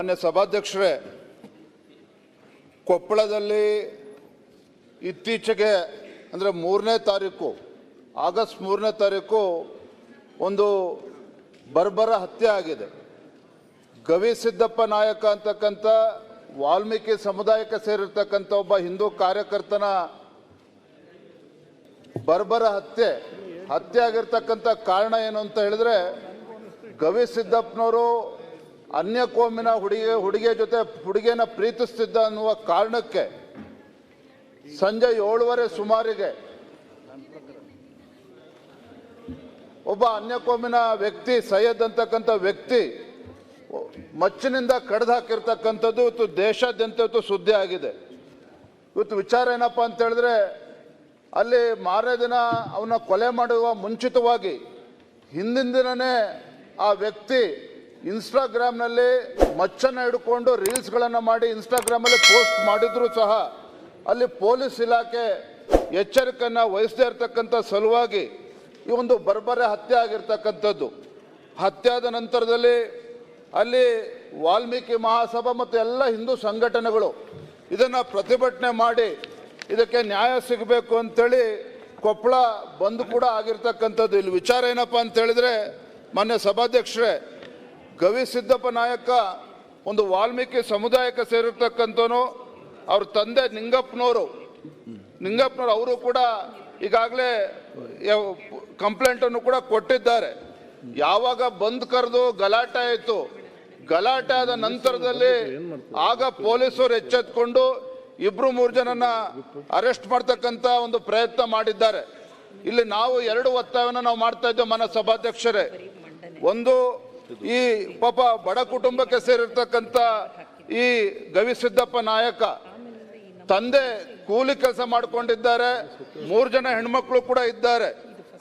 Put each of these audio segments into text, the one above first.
ಮಾನ್ಯ ಸಭಾಧ್ಯಕ್ಷರೇ, ಕೊಪ್ಪಳದಲ್ಲಿ ಇತ್ತೀಚೆಗೆ ಅಂದರೆ ಆಗಸ್ಟ್ 3ನೇ ತಾರೀಕು ಒಂದು ಬರ್ಬರ ಹತ್ಯೆ ಆಗಿದೆ. ಗವಿಸಿದ್ದಪ್ಪ ನಾಯಕ ಅಂತಕ್ಕಂಥ ವಾಲ್ಮೀಕಿ ಸಮುದಾಯಕ್ಕೆ ಸೇರಿರ್ತಕ್ಕಂಥ ಒಬ್ಬ ಹಿಂದೂ ಕಾರ್ಯಕರ್ತನ ಬರ್ಬರ ಹತ್ಯೆ ಆಗಿರ್ತಕ್ಕಂಥ ಕಾರಣ ಏನು ಅಂತ ಹೇಳಿದ್ರೆ, ಗವಿಸಿದ್ದಪ್ಪನವರು ಅನ್ಯ ಕೋಮಿನ ಹುಡುಗಿಯ ಜೊತೆ ಹುಡುಗಿಯನ್ನ ಪ್ರೀತಿಸ್ತಿದ್ದ ಅನ್ನುವ ಕಾರಣಕ್ಕೆ ಸಂಜೆ 7:30 ಸುಮಾರಿಗೆ ಒಬ್ಬ ಅನ್ಯ ಕೋಮಿನ ವ್ಯಕ್ತಿ ಸೈಯದ್ ಅಂತಕ್ಕಂಥ ವ್ಯಕ್ತಿ ಮಚ್ಚಿನಿಂದ ಕಡ್ದು ಹಾಕಿರ್ತಕ್ಕಂಥದ್ದು ಇವತ್ತು ದೇಶಾದ್ಯಂತ ಸುದ್ದಿ ಆಗಿದೆ. ಇವತ್ತು ವಿಚಾರ ಏನಪ್ಪಾ ಅಂತ ಹೇಳಿದ್ರೆ, ಅಲ್ಲಿ ಮಾರನೇ ದಿನ ಅವನ ಕೊಲೆ ಮಾಡುವ ಮುಂಚಿತವಾಗಿ ಹಿಂದಿನ ದಿನನೇ ಆ ವ್ಯಕ್ತಿ ಇನ್ಸ್ಟಾಗ್ರಾಮ್ನಲ್ಲಿ ಮಚ್ಚನ್ನು ಹಿಡ್ಕೊಂಡು ರೀಲ್ಸ್ಗಳನ್ನು ಮಾಡಿ ಇನ್ಸ್ಟಾಗ್ರಾಮಲ್ಲಿ ಪೋಸ್ಟ್ ಮಾಡಿದ್ರು ಸಹ ಅಲ್ಲಿ ಪೊಲೀಸ್ ಇಲಾಖೆ ಎಚ್ಚರಿಕೆಯನ್ನು ವಹಿಸದೇ ಇರತಕ್ಕಂಥ ಸಲುವಾಗಿ ಈ ಒಂದು ಬರ್ಬರ ಹತ್ಯೆ ಆಗಿರ್ತಕ್ಕಂಥದ್ದು. ಹತ್ಯೆ ಆದ ನಂತರದಲ್ಲಿ ಅಲ್ಲಿ ವಾಲ್ಮೀಕಿ ಮಹಾಸಭಾ ಮತ್ತು ಎಲ್ಲ ಹಿಂದೂ ಸಂಘಟನೆಗಳು ಇದನ್ನು ಪ್ರತಿಭಟನೆ ಮಾಡಿ ಇದಕ್ಕೆ ನ್ಯಾಯ ಸಿಗಬೇಕು ಅಂತೇಳಿ ಕೊಪ್ಪಳ ಬಂದ್ ಕೂಡ ಆಗಿರ್ತಕ್ಕಂಥದ್ದು. ಇಲ್ಲಿ ವಿಚಾರ ಏನಪ್ಪ ಅಂತ ಹೇಳಿದ್ರೆ, ಮಾನ್ಯ ಸಭಾಧ್ಯಕ್ಷರೇ, ಗವಿಸಿದ್ದಪ್ಪ ನಾಯಕ ಒಂದು ವಾಲ್ಮೀಕಿ ಸಮುದಾಯಕ್ಕೆ ಸೇರಿರ್ತಕ್ಕಂಥವನು. ಅವ್ರ ತಂದೆ ನಿಂಗಪ್ಪನವರು ಅವರು ಕೂಡ ಈಗಾಗಲೇ ಕಂಪ್ಲೇಂಟನ್ನು ಕೂಡ ಕೊಟ್ಟಿದ್ದಾರೆ. ಯಾವಾಗ ಬಂದ್ ಕರೆದು ಗಲಾಟೆ ಆಯಿತು, ಗಲಾಟೆ ಆದ ನಂತರದಲ್ಲಿ ಆಗ ಪೊಲೀಸರು ಎಚ್ಚೆತ್ಕೊಂಡು 2-3 ಜನನ ಅರೆಸ್ಟ್ ಮಾಡ್ತಕ್ಕಂಥ ಒಂದು ಪ್ರಯತ್ನ ಮಾಡಿದ್ದಾರೆ. ಇಲ್ಲಿ ನಾವು 2 ಒತ್ತಾಯವನ್ನು ನಾವು ಮಾಡ್ತಾ ಇದ್ದೇವೆ ಮಾನ್ಯ ಸಭಾಧ್ಯಕ್ಷರೇ. ಒಂದು, ಈ ಪಾಪ ಬಡ ಕುಟುಂಬಕ್ಕೆ ಸೇರಿರ್ತಕ್ಕಂಥ ಈ ಗವಿಸಿದ್ದಪ್ಪ ನಾಯಕ ತಂದೆ ಕೂಲಿ ಕೆಲಸ ಮಾಡ್ಕೊಂಡಿದ್ದಾರೆ, 3 ಜನ ಹೆಣ್ಮಕ್ಳು ಕೂಡ ಇದ್ದಾರೆ.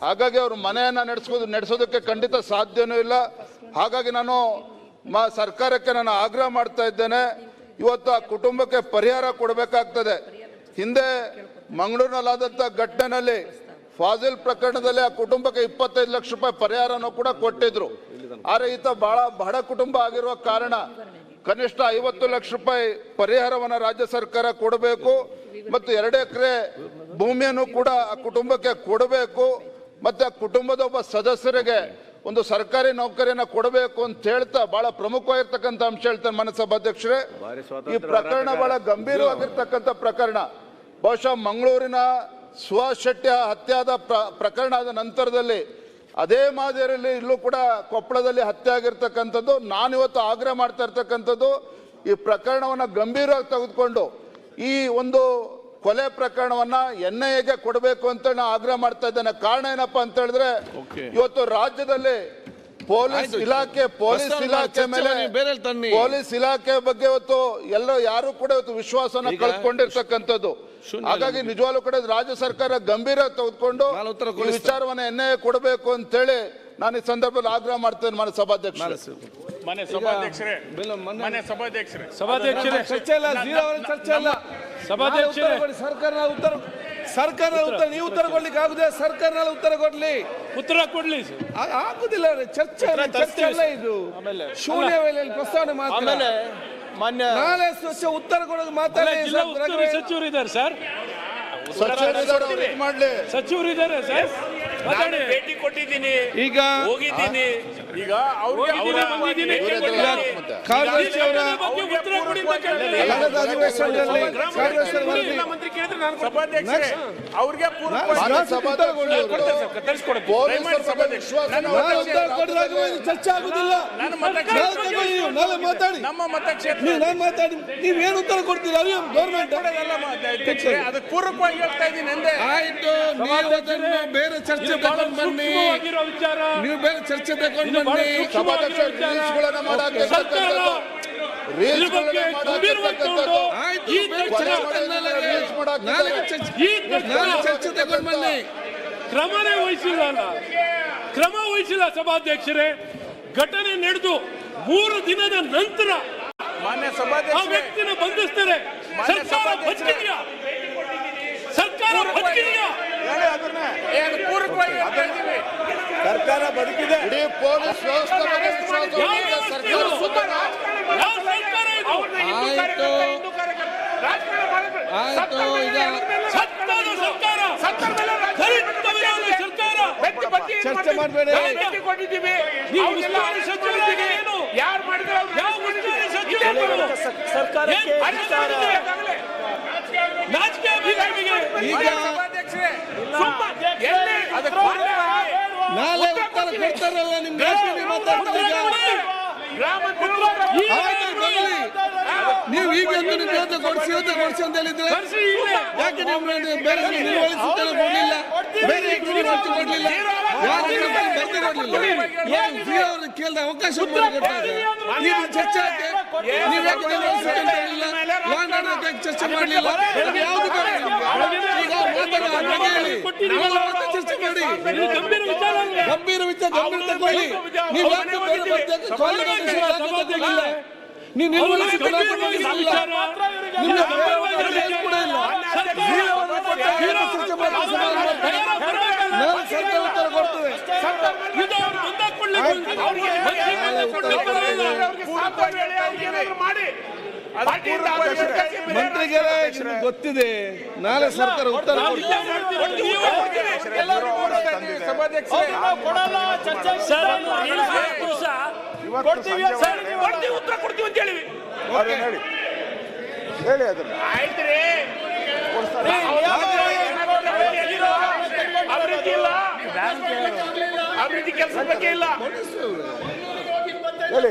ಹಾಗಾಗಿ ಅವ್ರ ಮನೆಯನ್ನ ನಡೆಸೋದಕ್ಕೆ ಖಂಡಿತ ಸಾಧ್ಯನೂ ಇಲ್ಲ. ಹಾಗಾಗಿ ನಾನು ಸರ್ಕಾರಕ್ಕೆ ನಾನು ಆಗ್ರಹ ಮಾಡ್ತಾ ಇದ್ದೇನೆ, ಇವತ್ತು ಆ ಕುಟುಂಬಕ್ಕೆ ಪರಿಹಾರ ಕೊಡಬೇಕಾಗ್ತದೆ. ಹಿಂದೆ ಮಂಗಳೂರಿನಲ್ಲಾದಂಥ ಘಟನೆಯಲ್ಲಿ ಫಾಜಿಲ್ ಪ್ರಕರಣದಲ್ಲಿ ಆ ಕುಟುಂಬಕ್ಕೆ 25 ಲಕ್ಷ ರೂಪಾಯಿ ಪರಿಹಾರನೂ ಕೂಡ ಕೊಟ್ಟಿದ್ರು. ಆದರೆ ಈತ ಬಡ ಕುಟುಂಬ ಆಗಿರುವ ಕಾರಣ ಕನಿಷ್ಠ 50 ಲಕ್ಷ ರೂಪಾಯಿ ಪರಿಹಾರವನ್ನು ರಾಜ್ಯ ಸರ್ಕಾರ ಕೊಡಬೇಕು ಮತ್ತು 2 ಎಕರೆ ಭೂಮಿಯನ್ನು ಕೂಡ ಆ ಕುಟುಂಬಕ್ಕೆ ಕೊಡಬೇಕು ಮತ್ತು ಆ ಕುಟುಂಬದ ಒಬ್ಬ ಸದಸ್ಯರಿಗೆ ಒಂದು ಸರ್ಕಾರಿ ನೌಕರಿಯನ್ನು ಕೊಡಬೇಕು ಅಂತ ಹೇಳ್ತಾ ಬಹಳ ಪ್ರಮುಖವಾಗಿರ್ತಕ್ಕಂಥ ಅಂಶ ಹೇಳ್ತಾನೆ ಮಾನ್ಯ ಸಭಾಧ್ಯಕ್ಷರೇ. ಈ ಪ್ರಕರಣ ಬಹಳ ಗಂಭೀರವಾಗಿರ್ತಕ್ಕಂಥ ಪ್ರಕರಣ. ಬಹುಶಃ ಮಂಗಳೂರಿನ ಸುಹಾಸ್ ಶೆಟ್ಟಿ ಹತ್ಯೆಯಾದ ಪ್ರಕರಣ ಆದ ನಂತರದಲ್ಲಿ ಅದೇ ಮಾದರಿಯಲ್ಲಿ ಇಲ್ಲೂ ಕೂಡ ಕೊಪ್ಪಳದಲ್ಲಿ ಹತ್ಯೆ ಆಗಿರ್ತಕ್ಕಂಥದ್ದು. ನಾನಿವತ್ತು ಆಗ್ರಹ ಮಾಡ್ತಾ ಇರ್ತಕ್ಕಂಥದ್ದು, ಈ ಪ್ರಕರಣವನ್ನು ಗಂಭೀರವಾಗಿ ತೆಗೆದುಕೊಂಡು ಈ ಒಂದು ಕೊಲೆ ಪ್ರಕರಣವನ್ನ NIAಗೆ ಕೊಡಬೇಕು ಅಂತ ನಾನು ಆಗ್ರಹ ಮಾಡ್ತಾ ಇದ್ದೇನೆ. ಕಾರಣ ಏನಪ್ಪಾ ಅಂತ ಹೇಳಿದ್ರೆ, ಇವತ್ತು ರಾಜ್ಯದಲ್ಲಿ ಪೊಲೀಸ್ ಇಲಾಖೆ ಮೇಲೆ ಪೊಲೀಸ್ ಇಲಾಖೆ ಬಗ್ಗೆ ಇವತ್ತು ಯಾರು ಕೂಡ ಇವತ್ತು ವಿಶ್ವಾಸನ ಕಳ್ಕೊಂಡಿರ್ತಕ್ಕಂಥದ್ದು. ಹಾಗಾಗಿ ನಿಜವಾಗ್ಲೂ ಕೂಡ ರಾಜ್ಯ ಸರ್ಕಾರ ಗಂಭೀರ ತೆಗೆದುಕೊಂಡು ಈ ವಿಚಾರವನ್ನು NIA ಕೊಡಬೇಕು ಅಂತ ಹೇಳಿ ನಾನು ಈ ಸಂದರ್ಭದಲ್ಲಿ ಆಗ್ರಹ ಮಾಡ್ತೇನೆ ಮಾನ್ಯ ಸಭಾಧ್ಯಕ್ಷರೇ. ಸರ್ಕಾರ ಉತ್ತರ ನೀವು ಉತ್ತರ ಕೊಡ್ಲಿಕ್ಕೆ ಆಗುದೇ? ಸರ್ಕಾರದಲ್ಲಿ ಉತ್ತರ ಕೊಡ್ಲಿ ಆಗುದಿಲ್ಲ. ಚರ್ಚೆ ಅಲ್ಲ ಇದು, ಶೂನ್ಯ ವೇಳೆಯಲ್ಲಿ ಪ್ರಸ್ತಾವನೆ ಮಾತ್ರ. ನಾಳೆ ಉತ್ತರ ಕೊಡೋದು ಮಾತಾಡಿ. ಸಚಿವರು ಇದ್ದಾರೆ ಸರ್, ಸಚಿವರು ಇದ್ದಾರೆ ಸರ್, ಭೇಟಿ ಕೊಟ್ಟಿದ್ದೀನಿ, ಈಗ ಹೋಗಿದ್ದೀನಿ. ಈಗ ಸಭಾಧ್ಯಕ್ಷರೇ, ಅವ್ರಿಗೆ ಚರ್ಚೆ ಆಗುದಿಲ್ಲ. ನಮ್ಮ ಮತಕ್ಷೇತ್ರ ನೀವೇನು ಉತ್ತರ ಕೊಡ್ತೀರಾ? ಗೌರ್ಮೆಂಟ್ ಅದಕ್ಕೆ ಪೂರಕವಾಗಿ ಹೇಳ್ತಾ ಇದ್ದೀನಿ ಅಂದೆ. ಆಯ್ತು, ಬೇರೆ ಚರ್ಚೆ ತಗೊಂಡು ಬನ್ನಿ, ನೀವು ಬೇರೆ ಚರ್ಚೆ ತಗೊಂಡು ಬನ್ನಿ. ಚರ್ಚೆ ತಗೊಂಡು ಬನ್ನಿ. ಕ್ರಮ ವಹಿಸಿಲ್ಲ ಸಭಾಧ್ಯಕ್ಷರೇ. ಘಟನೆ ನಡೆದು 3 ದಿನದ ನಂತರ ಮಾನ್ಯ ಆ ಸಭಾಧ್ಯಕ್ಷರೇ, ವ್ಯಕ್ತಿನ ಬಂಧಿಸ್ತಾರೆ. ಸರ್ಕಾರ ಬದುಕಿದೆಯಾ? ಸರ್ಕಾರ ಬದುಕಿದೆ. ಇಡೀ ಪೊಲೀಸ್ ವ್ಯವಸ್ಥೆ ಮಾಡಬೇಡಿ. ಭೇಟಿ ಕೊಟ್ಟಿದ್ದೀವಿ. ನೀವು ಅವ್ರಿಗೆಲ್ಲ ಉಸ್ತುವಾರಿ ಸಚಿವರಾಗಿ ಏನು? ಯಾರು ಮಾಡಿದ್ರು ಅವ್ರು ಯಾವ ಉಸ್ತುವಾರಿ ಸಚಿವರು? ಸರ್ಕಾರಕ್ಕೆ ನಾಚಿಕೆ ಆಗಬೇಕು ನಿಮಗೆ. ಈಗ ಸಭಾಧ್ಯಕ್ಷರೇ, ಎಲ್ಲಿ ಅದಕ್ಕೆ ನಾಳೆ ಉತ್ತರ ಕೊಡ್ತಾರಲ್ಲ ನಿಮ್ಗೆ ಯಾಕೆ ಮಾತಾಡ್ತಾರೆ ಈಗ? ಆಯ್ತು, ಬರಲಿ. ನೀವು ಈಗ ಕೊಡಿಸಿ ಅಂತ ಹೇಳಿದ್ರೆ ಯಾಕೆ ನೀವು ಬೇರೆ ನಿರ್ವಹಿಸುತ್ತಲೇ ಕೊಡ್ಲಿಲ್ಲ, ಬೇರೆ ಕೊಡ್ಲಿಲ್ಲ, ಯಾಕೆ ಬರ್ದು ಕೊಡ್ಲಿಲ್ಲ? ಅವ್ರನ್ನ ಕೇಳಿದ ಅವಕಾಶ ಮಾಡಿಕೊಟ್ಟಾಗ ನೀವು ಚರ್ಚೆ ನೀವು ಯಾಕೆ ನಿರ್ವಹಿಸುತ್ತಂತ ಹೇಳಿಲ್ಲ, ಲಾಂಡ್ ಆರ್ಡರ್ ಚರ್ಚೆ ಮಾಡಲಿಲ್ಲ, ಯಾವುದು ಬೇಡ ಈಗ ಮಾತಾಡುವ ಹೇಳಿ ಚರ್ಚೆ ಮಾಡಿ. ಗಂಭೀರ ವಿಚಾರ ಅಲ್ವೇ? ಗಂಭೀರ ವಿಚಾರ ಗಂಭೀರ ತಗೊಳ್ಳಿ. ನೀವು ನೀವು ನಿರ್ವಹಿಸಿ ಕೂಡ ಇಲ್ಲ. ಸರ್ಕಾರ ಉತ್ತರ ಕೊಡ್ತದೆ. ಮಂತ್ರಿಗಳೇ ನಿಮ್ಗೆ ಗೊತ್ತಿದೆ, ನಾಳೆ ಸರ್ಕಾರ ಉತ್ತರ ಉತ್ತರ ಕೊಡ್ತೀವಿ ಅಂತ ಹೇಳಿವಿ. ಹೇಳಿ ಅದನ್ನ. ಆಯ್ತ್ರಿ, ಅಭಿವೃದ್ಧಿ ಇಲ್ಲ, ಅಭಿವೃದ್ಧಿ ಕೆಲಸದ ಬಗ್ಗೆ ಇಲ್ಲ. ಹೇಳಿ.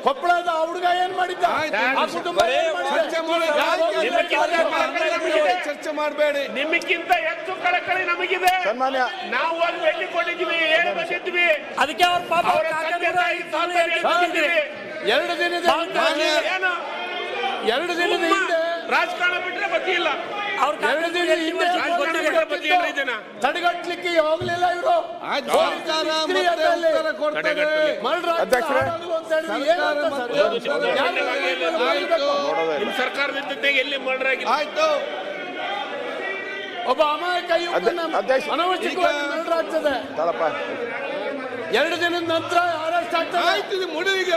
ಕೊಪ್ಪಳದ ಹುಡುಗ ಏನ್ ಮಾಡಿದ್ದ, ಆ ಕುಟುಂಬ ಏನ್ ಮಾಡಿದೆ? ಚರ್ಚೆ ಮಾಡಬೇಡಿ. ನಿಮಗಿಂತ ಹೆಚ್ಚು ಕಳಕಳಿ ನಮಗಿದೆ. ಸನ್ಮಾನ್ಯ ನಾವು ಒಂದು ಭೇಟಿ ಕೊಟ್ಟಿದ್ವಿ, 7 ಬಂದಿದ್ವಿ. ಅದಕ್ಕೆ ಅವ್ರ ಪಾಪ ಅವರ ತಂದೆ ತಾಯಿ ಬಂದಿದ್ವಿ. 2 ದಿನದ ಏನು 2 ದಿನದ ಹಿಂದೆ ರಾಜಕಾರಣ ಬಿಟ್ರೆ ಬತ್ತಿ ಇಲ್ಲ. 2 ದಿನದ ಹಿಂದೆ ರಾಜಕಾರಣ ಬಿಟ್ರೆ ಬತ್ತಿ ಇಲ್ಲ ಇದನ್ನ ತಡೆಗಟ್ಟಲಿಕ್ಕೆ ಹೋಗ್ಲಿಲ್ಲ ಇವರು. ಸರ್ಕಾರ ಮತ್ತೆ ಉತ್ತರ ಕೊಡ್ತದೆ. ಅಧ್ಯಕ್ಷರೇ, ನಿಮ್ಮ ಸರ್ಕಾರದ ಜೊತೆಗೆ ಎಲ್ಲಿ ಮರ್ಡರ್ ಆಗಿದೆ? ಆಯ್ತು, ಒಬ್ಬ ಅಮಾಯಕ ಯುವಕನ ಅಧ್ಯಕ್ಷ- ಅನವಶ್ಯಕವಾಗಿ ಮರ್ಡರ್ ಆಗ್ತದೆ. 2 ದಿನದ ನಂತರ ಅರೆಸ್ಟ್ ಆಗ್ತದೆ. ಆಯ್ತು, ಇದು ಮುಡಿ ಈಗ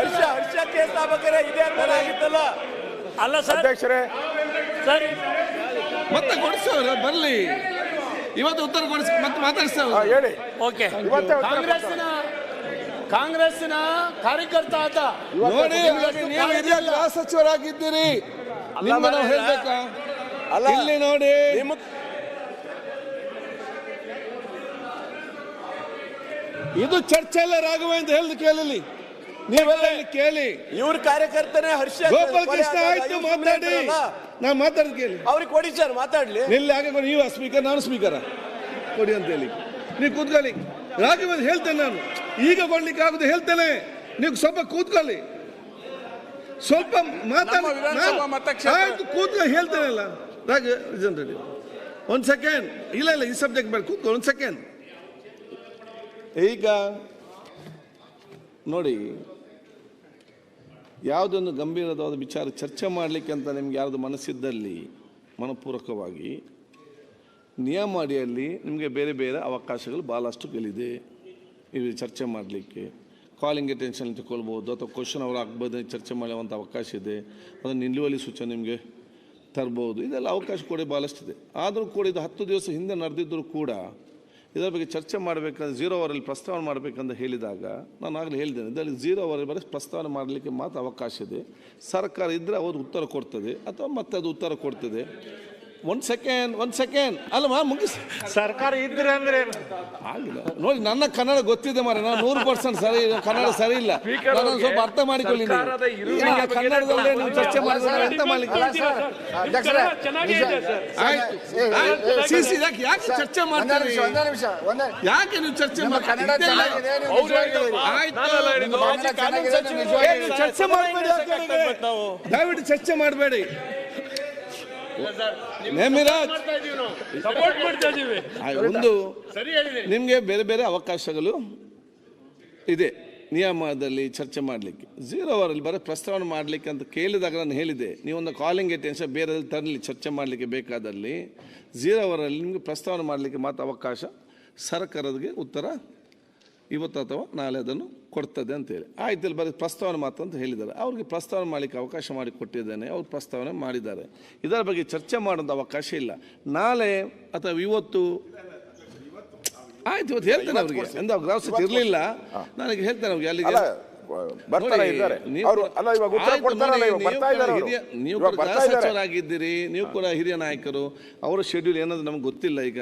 ಹರ್ಷ ಕೇಸ್ ಆಗ್ಬೇಕಾದ್ರೆ ಇದೇ ಆಗಿತ್ತಲ್ಲ. ಅಲ್ಲ ಸರ್, ಅಧ್ಯಕ್ಷರೇ, ಸರ್ ಮತ್ತೆ ಕೊಡಿಸೋರು ಬರ್ಲಿ, ಇವತ್ತು ಉತ್ತರ ಕೊಡಿಸಿ ಮತ್ತೆ ಮಾತಾಡ್ಸೋರು. ಹೇಳಿ. ಓಕೆ. ಇವತ್ತೇ ಉತ್ತರ ಕಾಂಗ್ರೆಸ್ಸಿನ ಕಾರ್ಯಕರ್ತ ಆತ. ನೋಡಿ, ನೀವು ಹಿರಿಯ ಗೃಹ ಸಚಿವರಾಗಿದ್ದೀರಿ, ನಿಮ್ಮ ನಾವು ಹೇಳ್ಬೇಕಾ? ಇಲ್ಲಿ ನೋಡಿ, ಇದು ಚರ್ಚೆ ಎಲ್ಲ ರಾಘವೇಂದ್ರ ಹೇಳಿದ ಕೇಳಲಿ, ನೀವೆಲ್ಲ ಇಲ್ಲಿ ಕೇಳಿ. ಇವ್ರ ಕಾರ್ಯಕರ್ತನೇ ಹರ್ಷ ಗೋಪಾಲ್ ಕೃಷ್ಣ ಆಯ್ತು, ಮಾತಾಡಿ, ನಾನು ಮಾತಾಡ್ ಕೇಳಿ. ಅವ್ರಿಗೆ ಕೊಡಿ ಸರ್, ಮಾತಾಡ್ಲಿ. ನಿಲ್ಲಿ ಹಾಗೆ ನೀವು ಸ್ಪೀಕರ್, ನಾನು ಸ್ಪೀಕರ, ಕೊಡಿ ಅಂತ ಹೇಳಿ ನೀವು ಕೂತ್ಕೊಳ್ಳಿ. ರಾಘವೇಂದ್ರ ಹೇಳ್ತೇನೆ, ನಾನು ಈಗ ಕೊಡ್ಲಿಕ್ಕೆ ಆಗುದು ಹೇಳ್ತೇನೆ, ನೀವು ಸ್ವಲ್ಪ ಕೂತ್ಕೊಳ್ಳಿ, ಸ್ವಲ್ಪ ವಿಧಾನಸಭಾ ಮತಕ್ಷೇತ್ರ- ಆಯ್ತು ಕೂತ್ಕೊಳ್ಳಿ, ಹೇಳ್ತೇನಲ್ಲ ರಾಘವೇಂದ್ರ. ಒಂದು ಸೆಕೆಂಡ್, ಇಲ್ಲ ಈ ಸಬ್ಜೆಕ್ಟ್ ಬೇಡ, ಕೂತ್ಕೊಳ್ಳಿ ಒಂದು ಸೆಕೆಂಡ್. ಈಗ ನೋಡಿ, ಯಾವುದೊಂದು ಗಂಭೀರವಾದ ವಿಚಾರ ಚರ್ಚೆ ಮಾಡಲಿಕ್ಕೆ ಅಂತ ನಿಮ್ಗೆ ಯಾರ್ದು ಮನಸ್ಸಿದ್ದಲ್ಲಿ ಮನಪೂರ್ವಕವಾಗಿ ನಿಯಮ ಅಡಿಯಲ್ಲಿ ನಿಮಗೆ ಬೇರೆ ಬೇರೆ ಅವಕಾಶಗಳು ಭಾಳಷ್ಟುಗಳಿದೆ. ಇದು ಚರ್ಚೆ ಮಾಡಲಿಕ್ಕೆ ಕಾಲಿಂಗ್ ಅಟೆನ್ಷನ್ ತಗೊಳ್ಬೋದು, ಅಥವಾ ಕ್ವಶನ್ ಅವರು ಆಗ್ಬೋದು, ಚರ್ಚೆ ಮಾಡುವಂಥ ಅವಕಾಶ ಇದೆ. ಅದನ್ನು ನಿಲ್ಲುವಲ್ಲಿ ಸೂಚನೆ ನಿಮಗೆ ತರ್ಬೋದು, ಇದೆಲ್ಲ ಅವಕಾಶ ಕೂಡ ಭಾಳಷ್ಟಿದೆ. ಆದರೂ ಕೂಡ ಇದು 10 ದಿವಸ ಹಿಂದೆ ನಡೆದಿದ್ದರೂ ಕೂಡ ಇದರ ಬಗ್ಗೆ ಚರ್ಚೆ ಮಾಡಬೇಕಂದ್ರೆ 0 ಅವರಲ್ಲಿ ಪ್ರಸ್ತಾವನೆ ಮಾಡಬೇಕಂತ ಹೇಳಿದಾಗ ನಾನು ಆಗಲೇ ಹೇಳಿದ್ದೇನೆ, ಇದರಲ್ಲಿ 0 ಅವರಲ್ಲಿ ಬರೀ ಪ್ರಸ್ತಾವನೆ ಮಾಡಲಿಕ್ಕೆ ಮಾತ್ರ ಅವಕಾಶ ಇದೆ. ಸರ್ಕಾರ ಇದ್ದರೆ ಅವರು ಉತ್ತರ ಕೊಡ್ತದೆ, ಅಥವಾ ಮತ್ತೆ ಅದು ಉತ್ತರ ಕೊಡ್ತದೆ. ಒಂದು ಸೆಕೆಂಡ್ ಅಲ್ಲಮ್ಮ, ಮುಗಿಸಿ. ಸರ್ಕಾರ ಇದ್ರೆ ಅಂದ್ರೆ ಆಗಿಲ್ಲ ನೋಡಿ, ನನ್ನ ಕನ್ನಡ ಗೊತ್ತಿದೆ ಮಾರೆ, ನಾನು 100% ಸರಿ, ಕನ್ನಡ ಸರಿ ಇಲ್ಲ, ನಾನು ಸ್ವಲ್ಪ ಅರ್ಥ ಮಾಡಿಕೊಳ್ಳಿ. ನೀವು ಕನ್ನಡದಲ್ಲೇ ನೀವು ಚರ್ಚೆ ಮಾಡಿದ್ರೆ ಅರ್ಥ ಮಾಡಲಿಕ್ಕೆ ಯಾಕೆ ಚರ್ಚೆ ಮಾಡ್ತಾರೆ? ಯಾಕೆ ನೀವು ಚರ್ಚೆ ಮಾಡ್ತೀರಿ? ಚರ್ಚೆ ಮಾಡಬೇಡಿ, ದಯವಿಟ್ಟು ಚರ್ಚೆ ಮಾಡಬೇಡಿ. ಒಂದು ನಿಮಗೆ ಬೇರೆ ಬೇರೆ ಅವಕಾಶಗಳು ಇದೆ ನಿಯಮದಲ್ಲಿ ಚರ್ಚೆ ಮಾಡಲಿಕ್ಕೆ. 0 ಅವರಲ್ಲಿ ಬರೀ ಪ್ರಸ್ತಾವನೆ ಮಾಡಲಿಕ್ಕೆ ಅಂತ ಕೇಳಿದಾಗ ನಾನು ಹೇಳಿದೆ, ನೀವೊಂದು ಕಾಲಿಂಗ್ ಅಟೆನ್ಷನ್ ಬೇರೆ ತರಲಿ ಚರ್ಚೆ ಮಾಡಲಿಕ್ಕೆ ಬೇಕಾದಲ್ಲಿ 0 ಅವರಲ್ಲಿ ನಿಮಗೆ ಪ್ರಸ್ತಾವನೆ ಮಾಡಲಿಕ್ಕೆ ಮಾತ್ರ ಅವಕಾಶ. ಸರ್ಕಾರಕ್ಕೆ ಉತ್ತರ ಇವತ್ತು ಅಥವಾ ನಾಳೆ ಅದನ್ನು ಕೊಡ್ತದೆ ಅಂತೇಳಿ ಆಯ್ತು. ಇಲ್ಲಿ ಬರೀ ಪ್ರಸ್ತಾವನೆ ಮಾತ್ರ ಅಂತ ಹೇಳಿದ್ದಾರೆ, ಅವ್ರಿಗೆ ಪ್ರಸ್ತಾವನೆ ಮಾಡಲಿಕ್ಕೆ ಅವಕಾಶ ಮಾಡಿ ಕೊಟ್ಟಿದ್ದೇನೆ, ಅವ್ರು ಪ್ರಸ್ತಾವನೆ ಮಾಡಿದ್ದಾರೆ. ಇದರ ಬಗ್ಗೆ ಚರ್ಚೆ ಮಾಡೋದು ಅವಕಾಶ ಇಲ್ಲ. ನಾಳೆ ಅಥವಾ ಇವತ್ತು ಆಯ್ತು ಇವತ್ತು ಹೇಳ್ತೇನೆ ಅವ್ರಿಗೆ ಎಂದ ಗ್ರಾಫ್ಸ್ ಇರಲಿಲ್ಲ ನನಗೆ ಹೇಳ್ತೇನೆ ಅವ್ರಿಗೆ ಅಲ್ಲಿಗೆ ಅಲ್ಲ ಬರ್ತಾರೆ ಇದ್ದಾರೆ ಅವರು ಅಲ್ಲ ಇವಾಗ ಉತ್ತರ ಕೊಡ್ತಾರಲ್ಲ ಇವಾಗ ಬರ್ತಾ ಇದ್ದಾರೆ ಅವರು. ನೀವು ಇವಾಗ ಕೂಡ ಬರ್ತಾ ಇದ್ದಾರೆ. ಸಚಿವರಾಗಿದ್ದೀರಿ, ನೀವು ಕೂಡ ಹಿರಿಯ ನಾಯಕರು, ಅವರ ಶೆಡ್ಯೂಲ್ ಏನಂದ್ರೆ ನಮ್ಗೆ ಗೊತ್ತಿಲ್ಲ ಈಗ.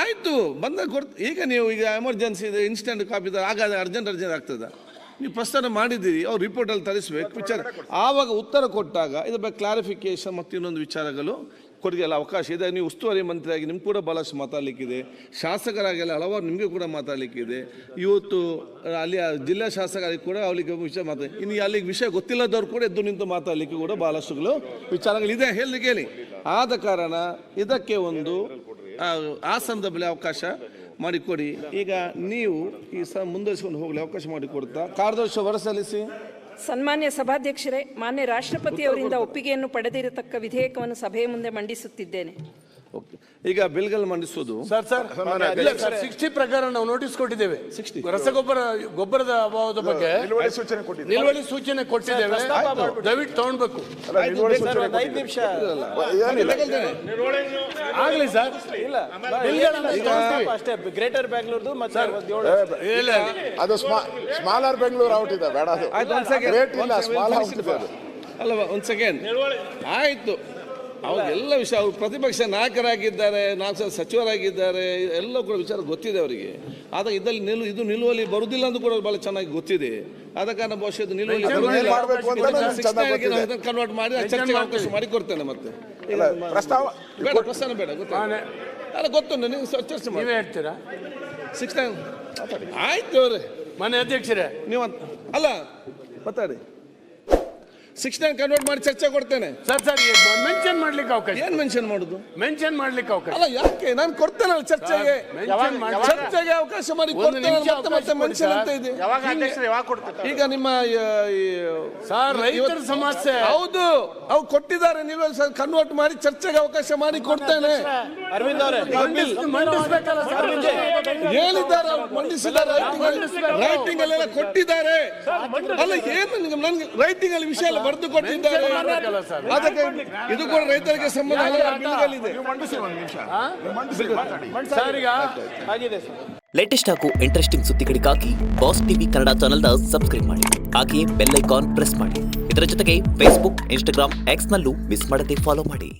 ಆಯ್ತು ಬಂದಾಗ ಈಗ ನೀವು ಈಗ ಎಮರ್ಜೆನ್ಸಿ ಇದೆ, ಇನ್ಸ್ಟೆಂಟ್ ಕಾಪಿ ಆಗ ಅರ್ಜೆಂಟ್ ಆಗ್ತದೆ. ನೀವು ಪ್ರಸ್ತಾವ ಮಾಡಿದ್ದೀರಿ, ಅವ್ರು ರಿಪೋರ್ಟಲ್ಲಿ ತರಿಸ್ಬೇಕು ವಿಚಾರ, ಆವಾಗ ಉತ್ತರ ಕೊಟ್ಟಾಗ ಇದ್ರ ಬಗ್ಗೆ ಕ್ಲಾರಿಫಿಕೇಶನ್ ಮತ್ತು ಇನ್ನೊಂದು ವಿಚಾರಗಳು ಕೊಡಗೆಲ್ಲ ಅವಕಾಶ ಇದೆ. ನೀವು ಉಸ್ತುವಾರಿ ಮಂತ್ರಿಯಾಗಿ ನಿಮ್ಗೆ ಕೂಡ ಭಾಳಷ್ಟು ಮಾತಾಡಲಿಕ್ಕಿದೆ, ಶಾಸಕರಾಗೆಲ್ಲ ಹಲವಾರು ನಿಮಗೆ ಕೂಡ ಮಾತಾಡಲಿಕ್ಕಿದೆ. ಇವತ್ತು ಅಲ್ಲಿ ಜಿಲ್ಲಾ ಶಾಸಕರಿಗೆ ಕೂಡ ಅವಳಿಗೆ ವಿಷಯ ಇನ್ನು ಅಲ್ಲಿಗೆ ವಿಷಯ ಗೊತ್ತಿಲ್ಲದವ್ರು ಕೂಡ ಎದ್ದು ನಿಂತು ಮಾತಾಡಲಿಕ್ಕೆ ಕೂಡ ಭಾಳಷ್ಟುಗಳು ವಿಚಾರಗಳಿದೆ ಹೇಳಿ. ಆದ ಕಾರಣ ಇದಕ್ಕೆ ಒಂದು ಆ ಸಂದರ್ಭದಲ್ಲಿ ಅವಕಾಶ ಮಾಡಿಕೊಡಿ. ಈಗ ನೀವು ಈ ಮುಂದುವರಿಸಿಕೊಂಡು ಹೋಗಲಿ ಅವಕಾಶ ಮಾಡಿಕೊಡ್ತಾ ಕಾರ್ಯದರ್ಶಿ ಹೊರಸಲ್ಲಿಸಿ. ಸನ್ಮಾನ್ಯ ಸಭಾಧ್ಯಕ್ಷರೇ, ಮಾನ್ಯ ರಾಷ್ಟ್ರಪತಿಯವರಿಂದ ಒಪ್ಪಿಗೆಯನ್ನು ಪಡೆದಿರತಕ್ಕ ವಿಧೇಯಕವನ್ನು ಸಭೆಯ ಮುಂದೆ ಮಂಡಿಸುತ್ತಿದ್ದೇನೆ. ಓಕೆ, ಈಗ ಬಿಲ್ಗಳು ಮಂಡಿಸೋದು ಸರ್ 60 ಪ್ರಕಾರ ನಾವು ನೋಟಿಸ್ ಕೊಟ್ಟಿದ್ದೇವೆ. 60 ಗೊಬ್ಬರದ ಅಭಾವದ ಬಗ್ಗೆ ನಿಲುವಳಿ ಸೂಚನೆ ಕೊಟ್ಟಿದ್ದೇವೆ. ದಯವಿಟ್ಟು ತಗೊಳ್ಬೇಕು. ಆಗ್ಲಿ ಸರ್, ಅಷ್ಟೇ ಗ್ರೇಟರ್ ಬ್ಯಾಂಗ್ಳೂರ್ದು ಮತ್ತೆ ಅದು ಸ್ಮಾಲರ್ ಬೆಂಗಳೂರು ಔಟ್ ಇದೆ, ಬೇಡ ಅದು. Great ಇಲ್ಲ, small out ಇದೆ ಅದು. ಅಲ್ಲವಾ, ಒಂದು ಸೆಕೆಂಡ್ ಆಯಿತು. ಅವ್ರಿಗೆಲ್ಲ ವಿಷಯ, ಅವ್ರು ಪ್ರತಿಪಕ್ಷ ನಾಯಕರಾಗಿದ್ದಾರೆ, 4 ಸಚಿವರಾಗಿದ್ದಾರೆ, ಎಲ್ಲ ಕೂಡ ವಿಚಾರ ಗೊತ್ತಿದೆ ಅವರಿಗೆ. ಆದ ಇದ್ದಲ್ಲಿ ಇದು ನಿಲುವಲ್ಲಿ ಬರುವುದಿಲ್ಲ ಅಂತ ಕೂಡ ಭಾಳ ಚೆನ್ನಾಗಿ ಗೊತ್ತಿದೆ. ಆದ ಕಾರಣ ಬಹುಶಃ ಇದು ನಿಲುವಲ್ಲಿ ಕನ್ವರ್ಟ್ ಮಾಡಿ ಚರ್ಚೆಗೆ ಅವಕಾಶ ಮಾಡಿಕೊಡ್ತೇನೆ. ಮತ್ತೆ ಪ್ರಸ್ತಾವ ಪ್ರಶ್ನೆ ಬೇಡ, ಅಲ್ಲ ಗೊತ್ತುಂಟು, ನೀವು ಚರ್ಚೆ ಮಾಡಿ ಹೇಳ್ತೀರಾ? 69 ಆಯ್ತು ಅವರೇ, ಮಾನ್ಯ ಅಧ್ಯಕ್ಷರೇ, ನೀವು ಅಲ್ಲ ಮಾತಾಡಿ. 69 ಕನ್ವರ್ಟ್ ಮಾಡಿ ಚರ್ಚೆ ಕೊಡ್ತೇನೆ. ಸರ್ ಮೆನ್ಷನ್ ಮಾಡ್ಲಿಕ್ಕೆ ಅವಕಾಶ. ಏನ್ ಮೆನ್ಷನ್ ಮಾಡುದು? ಮೆನ್ಷನ್ ಮಾಡ್ಲಿಕ್ಕೆ ಅವಕಾಶ ಅಲ್ಲ, ಯಾಕೆ ನಾನು ಕೊಡ್ತೇನಲ್ಲ ಚರ್ಚೆಗೆ ಅವಕಾಶ ಮಾಡಿ ಕೊಡ್ತೇನೆ. ಮತ್ತೆ ಮೆನ್ಷನ್ ಅಂತ ಇದೆ. ಈಗ ನಿಮ್ಮ ರೈತರ ಸಮಸ್ಯೆ ಹೌದು, ಅವು ಕೊಟ್ಟಿದ್ದಾರೆ, ನೀವೇ ಕನ್ವರ್ಟ್ ಮಾಡಿ ಚರ್ಚೆಗೆ ಅವಕಾಶ ಮಾಡಿ ಕೊಡ್ತೇನೆ. ಅರವಿಂದ್ ಅವರೇ ಮಂಡಿಸ್ಬೇಕಲ್ಲ ಸರ್. ಹೇಳಿದ್ದಾರೆ, ಮಂಡಿಸಿದ್ದಾರೆ, ರೈಟಿಂಗ್ ಅಲ್ಲೆಲ್ಲ ಕೊಟ್ಟಿದ್ದಾರೆ. ಅಲ್ಲ ಏನು ನನಗೆ ರೈಟಿಂಗ್ ಅಲ್ಲಿ ವಿಷಯ ಎಲ್ಲ ಬರೆದು ಕೊಟ್ಟಿದ್ದಾರೆ. ಅದಕ್ಕೆ ಇದು ಕೂಡ ರೈತರಿಗೆ ಸಂಬಂಧ ಬಿಲ್ಗಳಿದೆ. ಲೇಟೆಸ್ಟ್ ಹಾಗೂ ಇಂಟ್ರೆಸ್ಟಿಂಗ್ ಸುದ್ದಿಗಳಿಗಾಗಿ ಬಾಸ್ ಟಿವಿ ಕನ್ನಡ ಚಾನೆಲ್ನ ಸಬ್ಸ್ಕ್ರೈಬ್ ಮಾಡಿ. ಹಾಗೆಯೇ ಬೆಲ್ ಐಕಾನ್ ಪ್ರೆಸ್ ಮಾಡಿ. ಇದರ ಜೊತೆಗೆ ಫೇಸ್ಬುಕ್, ಇನ್ಸ್ಟಾಗ್ರಾಮ್, ಎಕ್ಸ್ ನಲ್ಲೂ ಮಿಸ್ ಮಾಡದೆ ಫಾಲೋ ಮಾಡಿ.